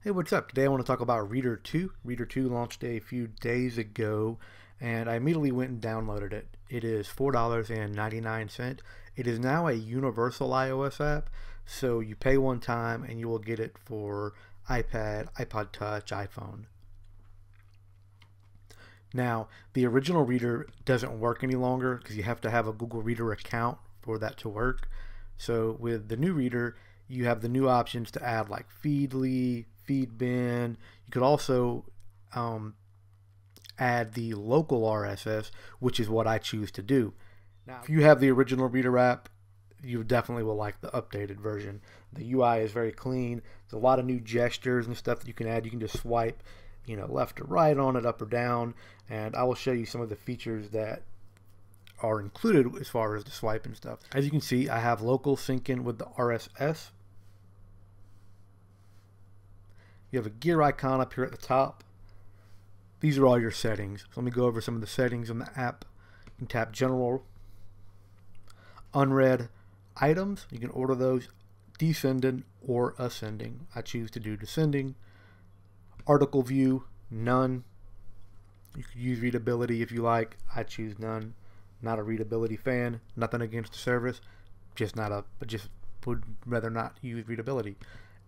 Hey, what's up? Today I want to talk about Reader 2. Reader 2 launched a few days ago, and I immediately went and downloaded it. It is $4.99. It is now a universal iOS app, so you pay one time and you will get it for iPad, iPod Touch, iPhone. Now, the original Reader doesn't work any longer because you have to have a Google Reader account for that to work. So with the new Reader, you have the new options to add like Feedly, Feedbin. You could also um, add the local RSS, which is what I choose to do. Now, if you have the original Reader app, you definitely will like the updated version. The UI is very clean. There's a lot of new gestures and stuff that you can add. You can just swipe, left or right on it, up or down, and I will show you some of the features that are included as far as the swipe and stuff. As you can see, I have local sync in with the RSS. You have a gear icon up here at the top. These are all your settings. So let me go over some of the settings on the app. You can tap General. Unread items, you can order those descending or ascending. I choose to do descending. Article view, none. You could use readability if you like. I choose none. Not a readability fan. Nothing against the service. Just would rather not use readability.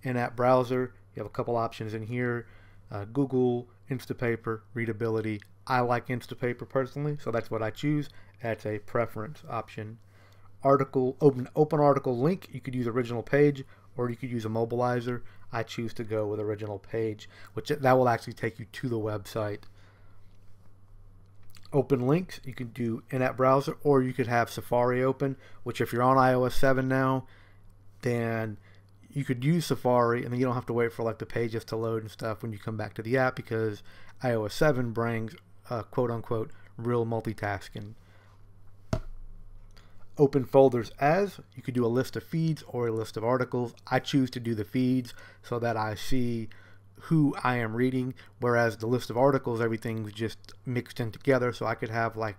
In-app browser, you have a couple options in here. Google, Instapaper, readability. I like Instapaper personally, so that's what I choose. That's a preference option. Open article link, you could use original page or you could use a mobilizer. I choose to go with original page, which that will actually take you to the website. Open links, you can do in-app browser or you could have Safari open, which if you're on iOS 7 now, then you could use Safari and then you don't have to wait for like the pages to load and stuff when you come back to the app, because iOS 7 brings quote unquote real multitasking. Open folders as, you could do a list of feeds or a list of articles. I choose to do the feeds so that I see who I am reading, whereas the list of articles, everything's just mixed in together. So I could have like,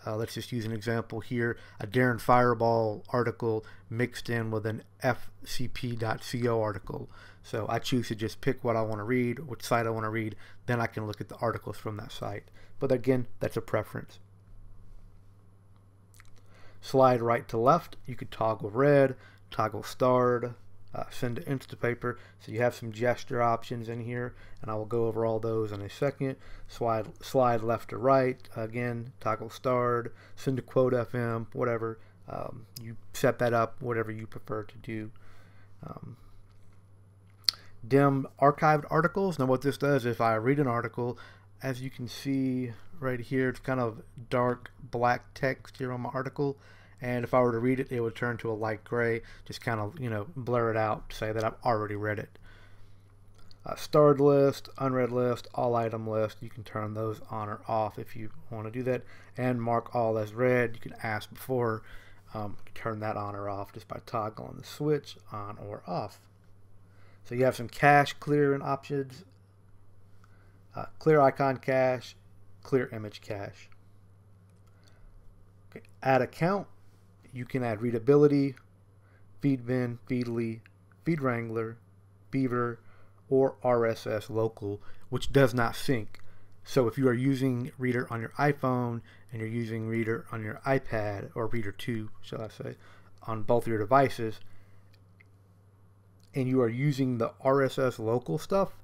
let's just use an example here, a Darren Fireball article mixed in with an fcp.co article. So I choose to just pick what I want to read, which site I want to read, then I can look at the articles from that site. But again, that's a preference. Slide right to left, you could toggle read, toggle starred, send to Instapaper. So you have some gesture options in here, and I will go over all those in a second. Slide left to right, again, toggle starred, send to Quote FM, whatever. You set that up, whatever you prefer to do. Dim archived articles. Now what this does, if I read an article, as you can see right here, it's kind of dark black text here on my article, and if I were to read it, it would turn to a light gray, just kind of blur it out to say that I've already read it. Starred list, unread list, all item list, you can turn those on or off if you want to do that, and mark all as read. You can ask before, turn that on or off just by toggling the switch on or off. So you have some cache clearing options. Clear icon cache, clear image cache. Okay. Add account, you can add readability, Feedbin, Feedly, Feed Wrangler, Beaver, or RSS local, which does not sync. So if you are using Reader on your iPhone and you're using Reader on your iPad, or Reader 2, shall I say, on both your devices, and you are using the RSS local stuff,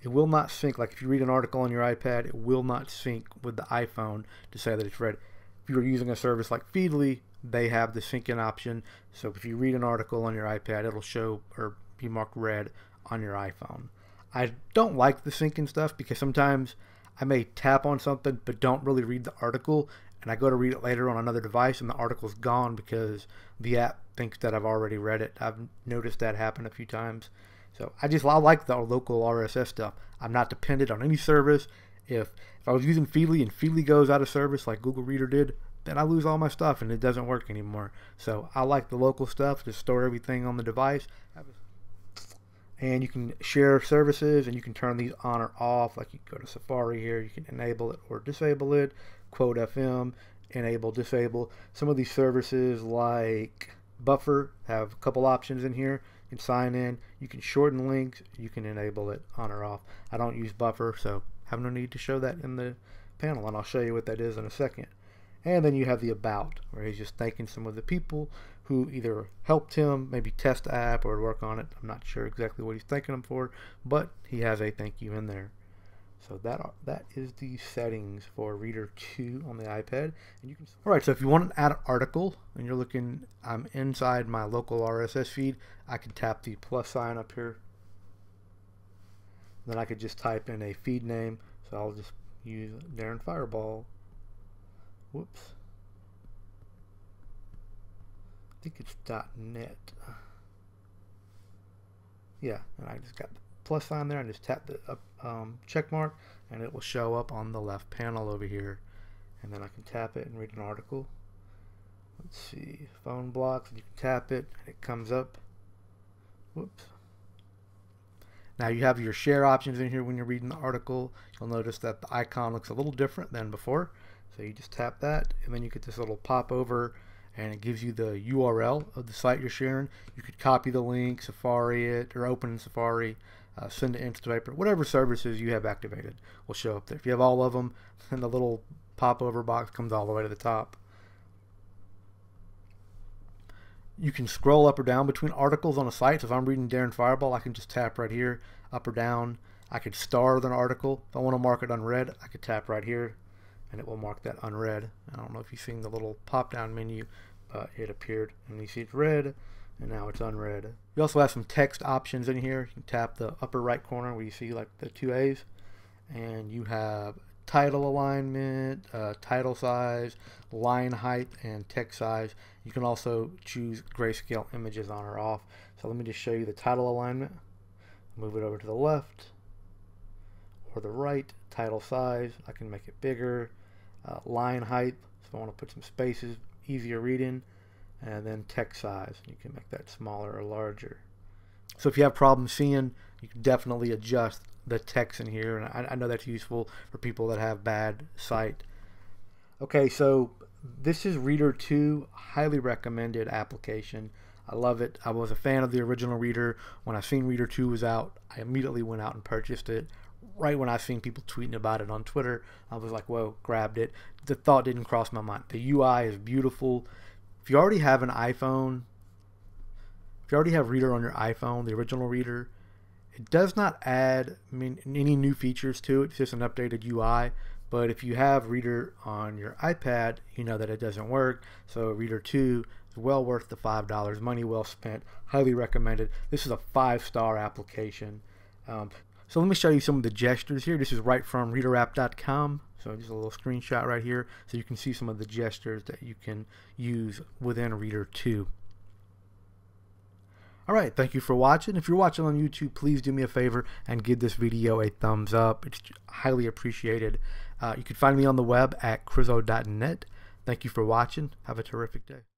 it will not sync. Like if you read an article on your iPad, it will not sync with the iPhone to say that it's read. If you're using a service like Feedly, they have the sync in option. So if you read an article on your iPad, it'll show or be marked read on your iPhone. I don't like the sync and stuff because sometimes I may tap on something but don't really read the article, and I go to read it later on another device and the article's gone because the app thinks that I've already read it. I've noticed that happen a few times. So I like the local RSS stuff. I'm not dependent on any service. If I was using Feedly and Feedly goes out of service like Google Reader did, then I lose all my stuff and it doesn't work anymore. So I like the local stuff to store everything on the device. And you can share services and you can turn these on or off. Like you go to Safari here, you can enable it or disable it. Quote FM, enable, disable. Some of these services like Buffer have a couple options in here. You can sign in, you can shorten links, you can enable it on or off. I don't use buffer, so have no need to show that in the panel, and I'll show you what that is in a second. And then you have the about, where he's just thanking some of the people who either helped him, maybe test the app or work on it. I'm not sure exactly what he's thanking them for, but he has a thank you in there. So that is the settings for Reader 2 on the iPad. And you can. All right, so if you want to add an article and you're looking, I'm inside my local RSS feed, I can tap the plus sign up here. Then I could just type in a feed name. So I'll just use Darren Fireball. Whoops. I think it's .net. Yeah, and I just got the plus sign there and just tap the check mark, and it will show up on the left panel over here. And then I can tap it and read an article. Let's see, phone blocks, and you can tap it and it comes up. Whoops. Now you have your share options in here when you're reading the article. You'll notice that the icon looks a little different than before. So you just tap that, and then you get this little pop over, and it gives you the URL of the site you're sharing. You could copy the link, Safari it, or open in Safari, send it into Instapaper. Whatever services you have activated will show up there. If you have all of them, then the little pop over box comes all the way to the top. You can scroll up or down between articles on a site. So if I'm reading Darren Fireball, I can just tap right here, up or down. I could star an article. If I want to mark it unread, I could tap right here, and it will mark that unread. I don't know if you've seen the little pop-down menu, but it appeared, and you see it's red, and now it's unread. You also have some text options in here. You can tap the upper right corner where you see like the two A's, and you have title alignment, title size, line height, and text size. You can also choose grayscale images on or off. So let me just show you the title alignment. Move it over to the left or the right. Title size, I can make it bigger. Line height, so if I want to put some spaces, easier reading. And then text size, you can make that smaller or larger. So if you have problems seeing, you can definitely adjust the text in here, and I know that's useful for people that have bad sight. Okay, so this is Reader 2, highly recommended application. I love it. I was a fan of the original Reader. When I seen Reader 2 was out, I immediately went out and purchased it. Right when I seen people tweeting about it on Twitter, I was like, whoa, grabbed it. The thought didn't cross my mind. The UI is beautiful. If you already have an iPhone, if you already have Reader on your iPhone, the original Reader, it does not add any new features to it. It's just an updated UI. But if you have Reader on your iPad, you know that it doesn't work. So Reader 2 is well worth the $5. Money well spent. Highly recommended. This is a 5-star application. So let me show you some of the gestures here. This is right from readerapp.com. So just a little screenshot right here, so you can see some of the gestures that you can use within Reader 2. Alright, thank you for watching. If you're watching on YouTube, please do me a favor and give this video a thumbs up. It's highly appreciated. You can find me on the web at CRiZZO.net. Thank you for watching. Have a terrific day.